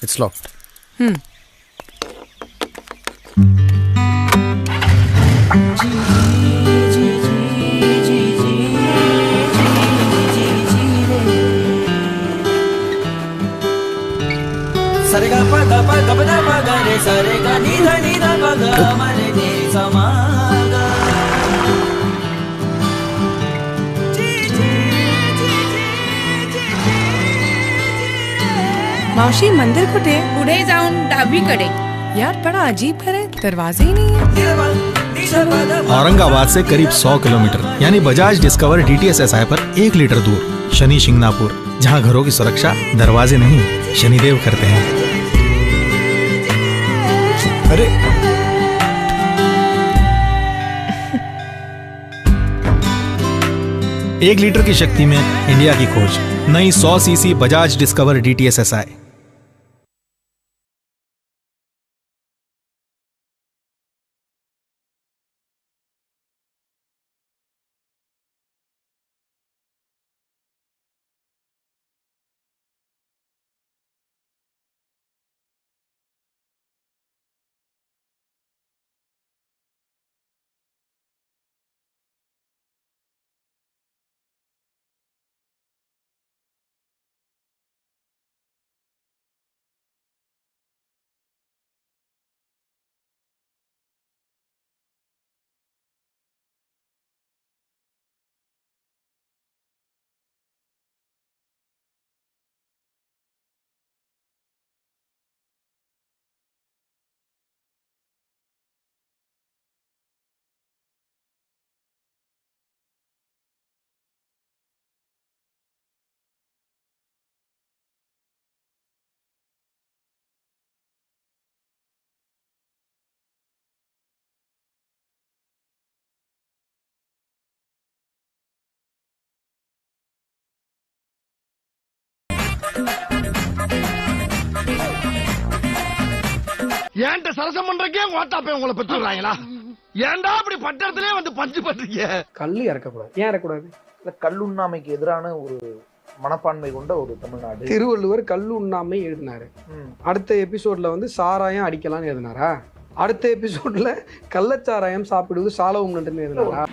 It's locked. Sarega pada pada pada pada re sarega ni da pada mare ni samaga. मावशी मंदिर कुठे? पुढे जाऊन डावीकडे. यार बड़ा अजीब घर है, दरवाजे ही नहीं है। औरंगाबाद से करीब 100 किलोमीटर यानी बजाज डिस्कवर DTS SI पर 1 लीटर दूर शनि शिंगणापुर, जहां घरों की सुरक्षा दरवाजे नहीं शनिदेव करते हैं। अरे एक लीटर की शक्ति में इंडिया की खोज, नई 100 CC Bajaj discover DTS SI। ஏன்ட்ட சரசம் பண்றக்கே ஓட்டாப்பே உங்களை பெற்றுறாங்களா? ஏன்டா அப்படி பட்டத்திலே வந்து பஞ்சு பண்றீங்க? கல்லு இறக்கக்கூடாது. ஏன் இறக்கக்கூடாது? கல்லுண்ணாமைக்கு எதிரான ஒரு மனப்பான்மை கொண்ட ஒரு தமிழ்நாடு. திருவள்ளுவர் கல்லு உண்ணாமை எழுதினாரு. அடுத்த எபிசோட்ல வந்து சாராயம் அடிக்கலாம்னு எழுதினாரா? அடுத்த எபிசோட்ல கள்ளச்சாராயம் சாப்பிடுவது சாலவும் நன்றுன்னு எழுதினாரா?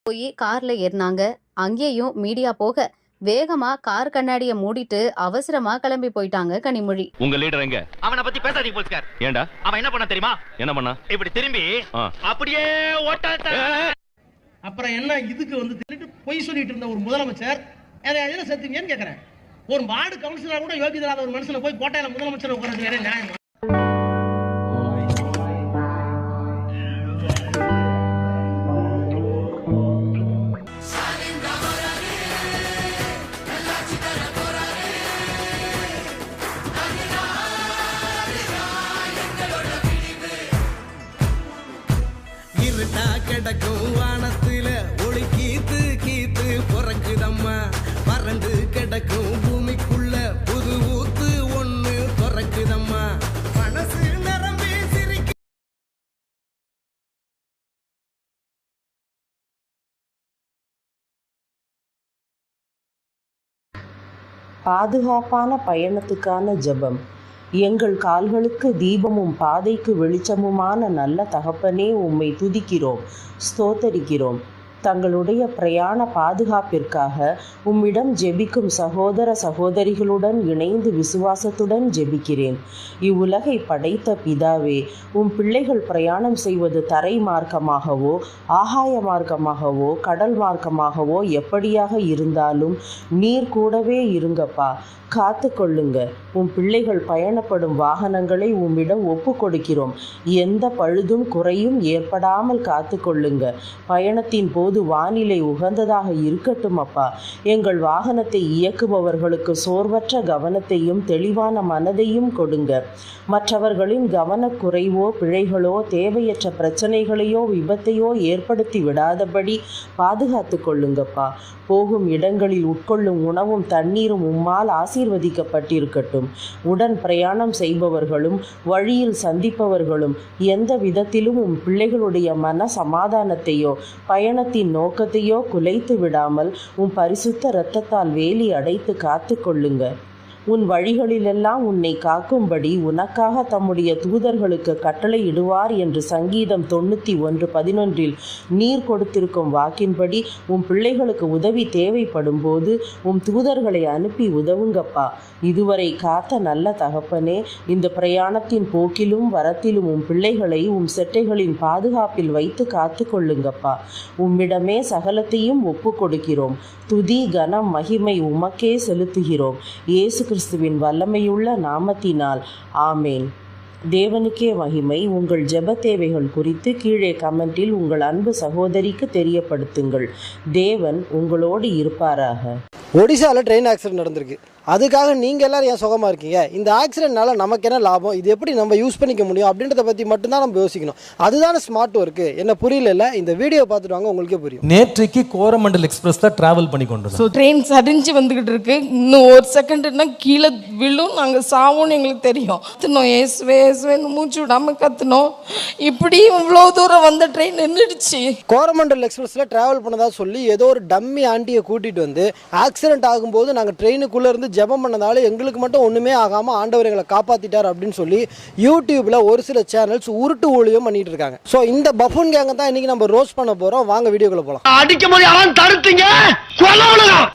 போய் கார்ல ஏறினாங்க. அங்கேயும் மீடியா போக வேகமா கார் கண்ணாடிய மூடிட்டு அவசரமா கிளம்பி போயிட்டாங்க கனிமொழி. உங்க லீடர் எங்க? அவனை பத்தி பேசாதீங்க போலீஸ்கார். ஏண்டா? அவன் என்ன பண்ண தெரியுமா? என்ன பண்ணா? இப்படி திரும்பி அப்படியே ஓட்டாத. அப்புறம் என்ன இதுக்கு வந்து திருட்டு பொய் சொல்லிட்டு இருந்த ஒரு முதலமைச்சர் என்ன செத்துங்கன்னு கேக்குறேன். ஒரு வார்டு கவுன்சிலர் கூட யோகிதராத ஒரு மனுஷனை போய் கோட்டையில முதலமைச்சர் உட்கார்றது வேற நியாயமா? கிடக்கும் வானத்துல ஒளி கீத்து கீத்து பொறக்குதம்மா, வறண்டு கிடக்கும் பூமிக்குள்ள புது ஊத்து ஒண்ணு பொறக்குதம்மா, மனசு நிரம்பி சிரிக்க. பாதுகாப்பான பயணத்துக்கான ஜெபம். எங்கள் கால்களுக்கு தீபமும் பாதைக்கு வெளிச்சமுமான நல்ல தகப்பனே, உம்மை துதிக்கிறோம், ஸ்தோத்தரிக்கிறோம். தங்களுடைய பிரயாண பாதுகாப்பிற்காக உம்மிடம் ஜெபிக்கும் சகோதர சகோதரிகளுடன் இணைந்து விசுவாசத்துடன் ஜெபிக்கிறேன். இவ்வுலகை படைத்த பிதாவே, உம் பிள்ளைகள் பிரயாணம் செய்வது தரை மார்க்கமாகவோ ஆகாய மார்க்கமாகவோ கடல் மார்க்கமாகவோ எப்படியாக இருந்தாலும் நீர் கூடவே இருங்கப்பா, காத்து கொள்ளுங்க. உம் பிள்ளைகள் பயணப்படும் வாகனங்களை உம்மிடம் ஒப்பு கொடுக்கிறோம். எந்த பழுதும் குறையும் ஏற்படாமல் காத்து கொள்ளுங்க. பயணத்தின் போது வானிலை உகந்ததாக இருக்கட்டும் அப்பா. எங்கள் வாகனத்தை இயக்குபவர்களுக்கு சோர்வற்ற கவனத்தையும் தெளிவான மனதையும் கொடுங்க. மற்றவர்களின் கவனக்குறைவோ பிழைகளோ தேவையற்ற பிரச்சனைகளையோ விபத்தையோ ஏற்படுத்தி விடாதபடி பாதுகாத்து கொள்ளுங்கப்பா. போகும் இடங்களில் உட்கொள்ளும் உணவும் தண்ணீரும் உம்மால் ஆசீர்வதிக்கப்பட்டிருக்கட்டும். வேண்டும். உடன் பிரயாணம் செய்பவர்களும் வழியில் சந்திப்பவர்களும் எந்த விதத்திலும் உம் பிள்ளைகளுடைய மன சமாதானத்தையோ பயணத்தின் நோக்கத்தையோ குலைத்து விடாமல் உம் பரிசுத்த இரத்தத்தால் வேலி அடைத்து காத்து கொள்ளுங்க. உன் வழிகளிலெல்லாம் உன்னை காக்கும்படி உனக்காக தம்முடைய தூதர்களுக்கு கட்டளை இடுவார் என்று சங்கீதம் 91:11 நீர் கொடுத்திருக்கும் வாக்கின்படி உம் பிள்ளைகளுக்கு உதவி தேவைப்படும் போது உம் தூதர்களை அனுப்பி உதவுங்கப்பா. இதுவரை காத்த நல்ல தகப்பனே, இந்த பிரயாணத்தின் போக்கிலும் வரத்திலும் உம் பிள்ளைகளை உம் செட்டைகளின் பாதுகாப்பில் வைத்து காத்து கொள்ளுங்கப்பா. உம்மிடமே சகலத்தையும் ஒப்பு கொடுக்கிறோம். துதி கனம் மகிமை உமக்கே செலுத்துகிறோம். இயேசு கிறிஸ்துவின் வல்லமையுள்ள நாமத்தினால் ஆமேன். தேவனுக்கே மகிமை. உங்கள் ஜெப தேவைகள் குறித்து கீழே கமெண்டில் உங்கள் அன்பு சகோதரிக்கு தெரியப்படுத்துங்கள். தேவன் உங்களோடு இருப்பாராக. ஒடிசாவில் ட்ரெயின் ஆக்சிடென்ட் நடந்திருக்கு. அதுக்காக நீங்கள் எல்லோரும் ஏன் சுகமாக இருக்கீங்க? இந்த ஆக்சிடென்ட்னால நமக்கு என்ன லாபம், இது எப்படி நம்ம யூஸ் பண்ணிக்க முடியும் அப்படின்றத பற்றி மட்டும்தான் நம்ம யோசிக்கணும். அதுதானே ஸ்மார்ட் ஒர்க்கு. என்ன புரியல, இந்த வீடியோ பார்த்துட்டு வாங்க, உங்களுக்கே புரியும். நேற்றைக்கு கோரமண்டல் எக்ஸ்பிரஸ் தான் டிராவல் பண்ணி கொண்டு ஸோ ட்ரெயின் சரிஞ்சு வந்துக்கிட்டு இருக்கு. இன்னும் ஒரு செகண்ட்னா கீழே விழும், நாங்கள் சாவோன்னு எங்களுக்கு தெரியும். கத்துனோம், ஏசுவே ஏசுவேன்னு மூச்சு விடாமல் கத்துனோம். இப்படி இவ்வளோ தூரம் வந்த ட்ரெயின் நின்றுடுச்சு. கோரமண்டல் எக்ஸ்பிரஸில் ட்ராவல் பண்ணதா சொல்லி ஏதோ ஒரு டம்மி ஆண்டியை கூட்டிகிட்டு வந்து ஆக்சிடென்ட் ஆகும்போது நாங்கள் ட்ரெயினுக்குள்ளே இருந்து ஜெபம் பண்ணதால எங்களுக்கு மட்டும் ஒன்றுமே ஆகாமல் ஆண்டவர் எங்களை காப்பாற்றிட்டார் அப்படின்னு சொல்லி யூடியூப்பில் ஒரு சில சேனல்ஸ் உருட்டு ஊழியம் பண்ணிட்டு இருக்காங்க. ஸோ இந்த பஃபூன் கேங்க தான் இன்னைக்கு நம்ம ரோஸ்ட் பண்ண போகிறோம். வாங்க வீடியோக்குள்ள போகலாம்.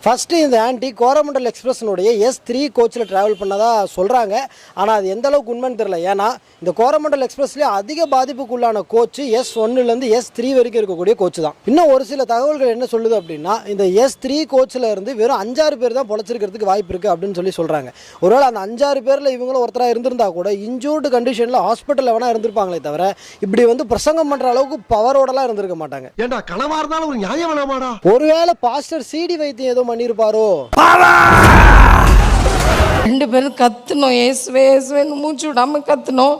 ஃபர்ஸ்ட் இந்த ஆண்டி கோரமண்டல் எக்ஸ்பிரஸ்னுடைய S3 கோச்சில் ட்ராவல் பண்ணதா சொல்கிறாங்க. ஆனால் அது எந்த அளவுக்கு உண்மைன்னு தெரியல. ஏன்னா இந்த கோரமண்டல் எக்ஸ்பிரஸ்லேயே அதிக பாதிப்புக்குள்ளான கோச்சு S1லேருந்து S3 வரைக்கும் இருக்கக்கூடிய கோச்சு தான். இன்னும் ஒரு சில தகவல்கள் என்ன சொல்லுது அப்படின்னா, இந்த S3 கோச்சில் இருந்து வெறும் 5-6 பேர் தான் பொழைச்சிருக்கிறதுக்கு வாய்ப்பு இருக்குது அப்படின்னு சொல்லி சொல்கிறாங்க. ஒருவேளை அந்த 5-6 பேரில் இவங்களும் ஒருத்தராக இருந்திருந்தா கூட இன்ஜூர்டு கண்டிஷனில் ஹாஸ்பிட்டலில் வேணா இருந்திருப்பாங்களே தவிர இப்படி வந்து பிரசங்கம் பண்ணுற அளவுக்கு பவரோடலாம் இருந்திருக்க மாட்டாங்க. ஏண்டா கனவா இருந்தாலும் ஒரு நியாயம் வேணாமாடா? ஒருவேளை பாஸ்டர் சிடி வைத்தியம் ஏதோ பண்ணியிருப்பாரோ? 2 பேரும் கத்துனோம், ஏசுவே ஏசுவேன்னு மூச்சு விடாமல் கத்துனோம்.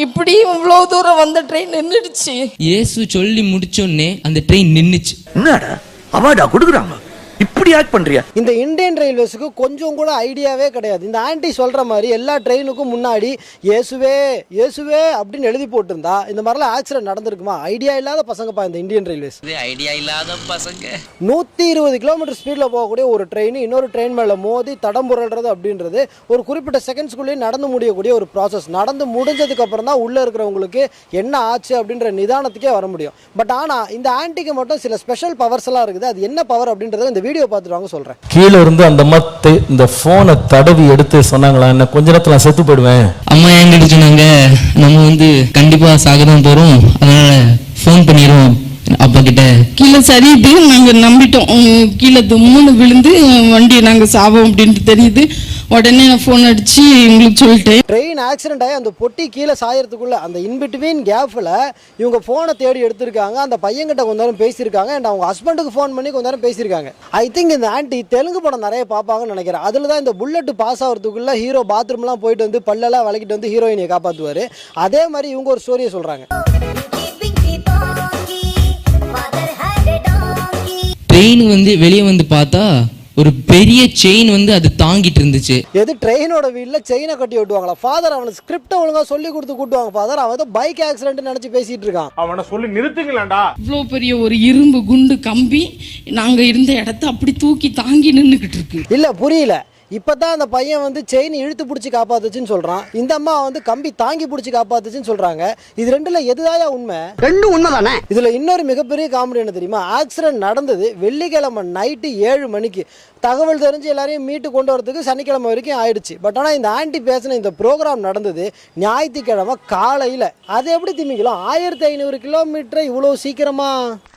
இப்படி இவ்வளோ தூரம் வந்த ட்ரெயின் நின்றுடுச்சு. இயேசு சொல்லி முடிச்சோன்னே அந்த ட்ரெயின் நின்றுச்சு. என்னடா அவார்டா கொடுக்குறாங்க, இப்படி ஆக்ட் பண்றியா? இந்த இந்தியன் ரயில்வேஸுக்கு கொஞ்சம் கூட ஐடியாவே கிடையாது. இந்த ஆண்டி சொல்ற மாதிரி எல்லா ட்ரெயினுக்கும் முன்னாடி இயேசுவே இயேசுவே அப்படின்னு எழுதி போட்டிருந்தா இந்த மாதிரிலாம் ஆக்சிடென்ட் நடந்திருக்குமா? ஐடியா இல்லாத பசங்கப்பா இந்த இந்தியன் ரயில்வேஸ். ஐடியா இல்லாத பசங்க. 120 கிலோமீட்டர் ஸ்பீடில் போகக்கூடிய ஒரு ட்ரெயின் இன்னொரு ட்ரெயின் மேலே மோதி தடம் புரள்றது அப்படின்றது ஒரு குறிப்பிட்ட செகண்ட்ஸ்குள்ளேயே நடந்து முடியக்கூடிய ஒரு ப்ராசஸ். நடந்து முடிஞ்சதுக்கு அப்புறம் தான் உள்ளே இருக்கிறவங்களுக்கு என்ன ஆச்சு அப்படின்ற நிதானத்துக்கே வர முடியும். பட் ஆனால் இந்த ஆண்டிக்கு மட்டும் சில ஸ்பெஷல் பவர்ஸ் எல்லாம் இருக்குது. அது என்ன பவர் அப்படின்றத இந்த வீடியோ பார்த்துட்டு வாங்க சொல்றேன். கீழே இருந்து அந்த மத்தை இந்த போனை தடவி எடுத்து சொன்னாங்களா, என்ன கொஞ்ச நேரத்துல நான் செத்து போயிடுவேன். அம்மா என்கிட்ட சொன்னாங்க, நம்ம வந்து கண்டிப்பா சாகதான் போறோம், அதனால ஃபோன் பண்ணிடுவோம் அப்பா கிட்ட. கீழே சரியுது, நாங்கள் நம்பிட்டோம். கீழே 3 விழுந்து வண்டியை நாங்கள் சாவோம் அப்படின்ட்டு தெரியுது. உடனே நான் ஃபோன் அடிச்சு எங்களுக்கு சொல்லிட்டேன். ட்ரெயின் ஆக்சிடென்ட் ஆகி அந்த பொட்டி கீழே சாயறதுக்குள்ள அந்த இன்பிட்வீன் கேப்பில் இவங்க ஃபோனை தேடி எடுத்திருக்காங்க. அந்த பையன்கிட்ட கொஞ்ச நேரம் பேசியிருக்காங்க. அண்ட் அவங்க ஹஸ்பண்டுக்கு ஃபோன் பண்ணி கொஞ்ச நேரம் பேசியிருக்காங்க. ஐ திங்க் இந்த ஆண்டி தெலுங்கு படம் நிறைய பார்ப்பாங்கன்னு நினைக்கிறேன். அதில் தான் இந்த புல்லட் பாஸ் ஆகிறதுக்குள்ள ஹீரோ பாத்ரூம்லாம் போயிட்டு வந்து பல்லெல்லாம் விளக்கிட்டு வந்து ஹீரோயினியை காப்பாற்றுவார். அதே மாதிரி இவங்க ஒரு ஸ்டோரியை சொல்கிறாங்க. ட்ரெயின் வந்து வெளியே வந்து பார்த்தா ஒரு பெரிய செயின் வந்து அது தாங்கிட்டு இருந்துச்சு. எது ட்ரெயினோட வீட்டில் செயினை கட்டி விட்டுவாங்களா? ஃபாதர் அவனுக்கு ஸ்கிரிப்டை ஒழுங்காக சொல்லி கொடுத்து கூட்டுவாங்க. ஃபாதர் அவன் ஏதோ பைக் ஆக்சிடென்ட் நினச்சி பேசிட்டு இருக்கான். அவனை சொல்லி நிறுத்துங்களேன்டா. இவ்வளோ பெரிய ஒரு இரும்பு குண்டு கம்பி நாங்கள் இருந்த இடத்த அப்படி தூக்கி தாங்கி நின்றுக்கிட்டு இருக்கு. இல்லை புரியல. இப்போ தான் அந்த பையன் வந்து செயின் இழுத்து பிடிச்சி காப்பாத்துச்சுன்னு சொல்கிறான். இந்த அம்மா வந்து கம்பி தாங்கி பிடிச்சி காப்பாத்துச்சுன்னு சொல்கிறாங்க. இது ரெண்டுல எதுதாயா உண்மை? ரெண்டும் உண்மை தானே. இதில் இன்னொரு மிகப்பெரிய காமெடி என்ன தெரியுமா? ஆக்சிடென்ட் நடந்தது வெள்ளிக்கிழமை நைட்டு 7 மணிக்கு. தகவல் தெரிஞ்சு எல்லாரையும் மீட்டு கொண்டு வரதுக்கு சனிக்கிழமை வரைக்கும் ஆயிடுச்சு. பட் ஆனால் இந்த ஆண்டி பேசின இந்த ப்ரோக்ராம் நடந்தது ஞாயிற்றுக்கிழமை காலையில். அது எப்படி திமிக்கலாம்? 1500 கிலோமீட்டர் இவ்வளோ சீக்கிரமா?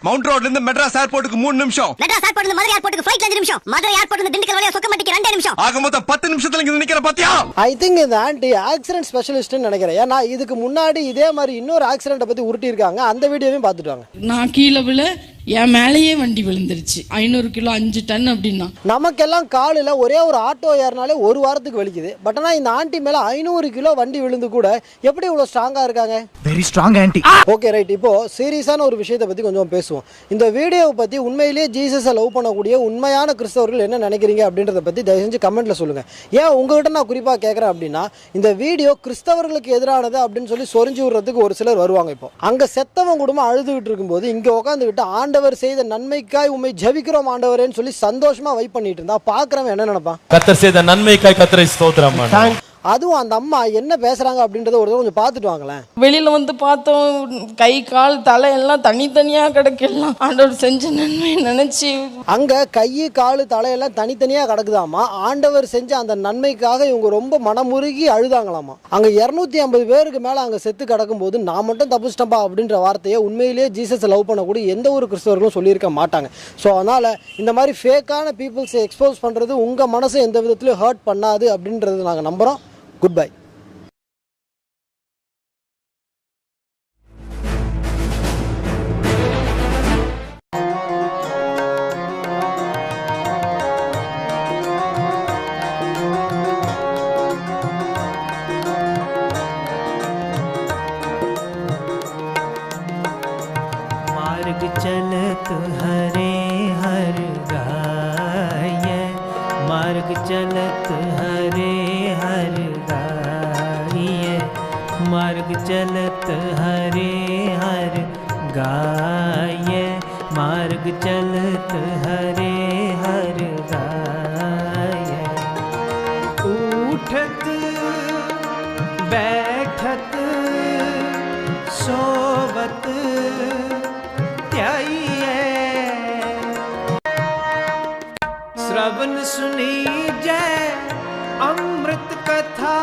மவுண்ட் ரோட்ல இருந்து மெட்ராஸ் ஏர்போர்ட்டுக்கு 3 நிமிஷம், மெட்ராஸ் ஏர்போர்ட்ல இருந்து மதுரை ஏர்போர்ட்டுக்கு ஃளைட்ல 5 நிமிஷம், மதுரை ஏர்போர்ட்ல இருந்து திண்டுக்கல் வழியா சொக்கமட்டிக்கு 2 நிமிஷம். ஆக மொத்தம் 10 நிமிஷத்துல இங்க நிக்கிற பாத்தியா? ஐ திங்க் இந்த ஆண்டி ஆக்சிடென்ட் ஸ்பெஷலிஸ்ட்னு நினைக்கிறேன். ஏன்னா இதுக்கு முன்னாடி இதே மாதிரி இன்னொரு ஆக்சிடென்ட்டை பற்றி உருட்டி இருக்காங்க. அந்த வீடியோவையும் பார்த்துட்டு வாங்க. நான் கீழே விழ என் மேலேயே வண்டி விழுந்துருச்சு. 500 கிலோ 5 டன் அப்படின்னா. நமக்கெல்லாம் காலில் ஒரே ஒரு ஆட்டோ ஏறினாலே ஒரு வாரத்துக்கு வலிக்குது. பட் ஆனால் இந்த ஆண்டி மேலே 500 கிலோ வண்டி விழுந்து கூட எப்படி இவ்வளோ ஸ்ட்ராங்காக இருக்காங்க? Very strong anti. Okay right, இப்போ சீரியஸான ஒரு விஷயத்தை பற்றி கொஞ்சம் பேசுவோம். இந்த வீடியோவை பற்றி உண்மையிலேயே ஜீசஸை லவ் பண்ணக்கூடிய உண்மையான கிறிஸ்தவர்கள் என்ன நினைக்கிறீங்க அப்படின்றத பற்றி தயவு செஞ்சு கமெண்ட்டில் சொல்லுங்கள். ஏன் உங்கள்கிட்ட நான் குறிப்பாக கேட்குறேன் அப்படின்னா, இந்த வீடியோ கிறிஸ்தவர்களுக்கு எதிரானது அப்படின்னு சொல்லி சொரிஞ்சு விடுறதுக்கு ஒரு சிலர் வருவாங்க. இப்போ அங்கே செத்தவன் குடும்பம் அழுதுகிட்டு இருக்கும்போது இங்கே உட்காந்துக்கிட்டு ஆண்டவர் செய்த நன்மைக்காய் உண்மை ஜெபிக்கிறோம் ஆண்டவரேன்னு சொல்லி சந்தோஷமா வைப் பண்ணிட்டு இருந்தா பார்க்குறவன் என்ன நினைப்பான்? கர்த்தர் செய்த நன்மைக்காய் கர்த்தரை ஸ்தோத்திரம். அதுவும் அந்த அம்மா என்ன பேசுறாங்க அப்படின்றத ஒரு கொஞ்சம் பார்த்துட்டு வாங்களேன். வெளியில வந்து பார்த்தோம், கை கால் தலை எல்லாம் தனித்தனியா கிடக்கலாம். ஆண்டவர் செஞ்ச நன்மை நினைச்சு அங்க கை கால் தலையெல்லாம் தனித்தனியா கிடக்குதாமா. ஆண்டவர் செஞ்ச அந்த நன்மைக்காக இவங்க ரொம்ப மனமுருகி அழுதாங்களாமா. அங்க 250 பேருக்கு மேல அங்க செத்து கிடக்கும் போது நான் மட்டும் தப்பிச்சிட்டப்பா அப்படின்ற வார்த்தையை உண்மையிலேயே ஜீசஸ் லவ் பண்ணக்கூடிய எந்த ஒரு கிறிஸ்தவர்களும் சொல்லியிருக்க மாட்டாங்க. ஸோ அதனால இந்த மாதிரி ஃபேக்கான பீப்புள்ஸை எக்ஸ்போஸ் பண்றது உங்க மனசை எந்த விதத்திலையும் ஹர்ட் பண்ணாது அப்படின்றது நாங்கள் நம்புறோம். Good bye. मार्ग चलत हरे हर गाय, मार्ग चलत हरे हर गाय, मार्ग चलत हरे हर गाय, मार्ग चलत हरे हर गाय। उठत बैठत सोवत श्रवण सुनी जय अमृत कथा,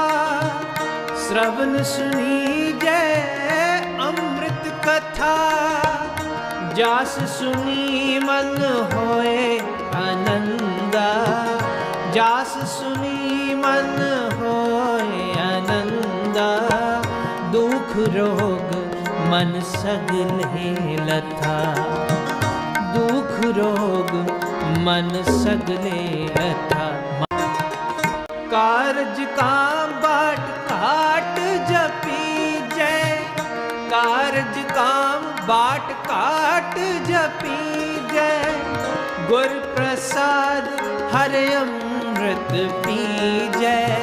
श्रवण सुनी जय अमृत कथा, जास सुनी मन होए आनंदा, जास सुनी मन होए आनंदा, दुख रोग मन सगले लथा, दुख रोग मन सगले लथा। कारज काम बाट काट जपी जय, कारज काम बाट काट जपी जय, गुर प्रसाद हर अमृत पी जय,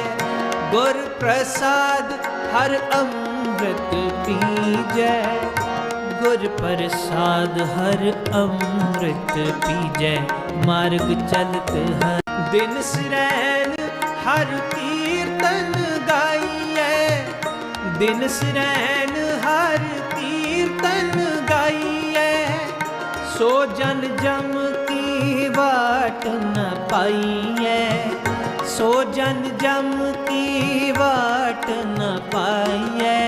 गुर प्रसाद हर अमृत पी जय, गुर प्रसाद हर अमृत पीजै, मार्ग चलत हर दिन सिरैन हर कीर्तन गाइए, दिन सिरैन हर कीर्तन गाइए, सो जन जम की बाट न पाइए, सो जन जम की बाट न पाइए,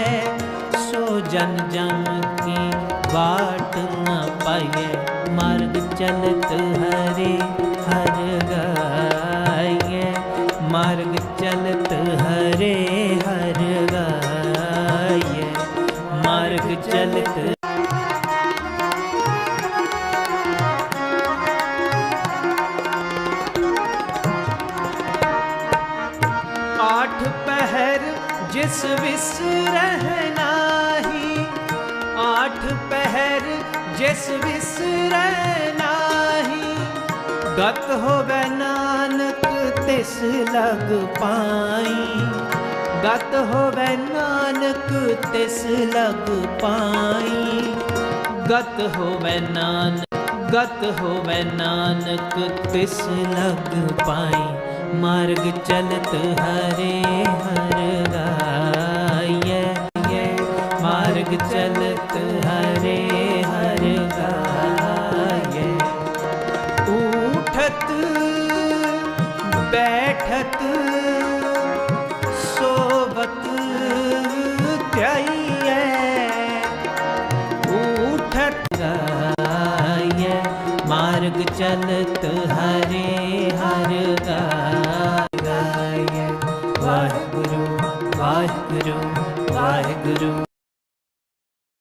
सो जन जम की बाट न पाइए, मार्ग चलत हरे हर गाइए, मार्ग चलत हरे हर गाइए, मार्ग चलत। आठ पहर जिस विस रहनाही, आठ पहर जिस विस रहनाही, गत होवे नानक तिस लग पाई, गत होवे नानक तिस लग पाई, गत होवे नानक, गत होवे नानक तिस लग पाई, मार्ग चलत हरे हर गाइए, मार्ग चलत हरे हर गाइए। उठत बैठत सोवत त्याइए, उठत गाइए, मार्ग चलत हरे हर गाइए। वाहिगुरु वाहिगुरु वाहिगुरु।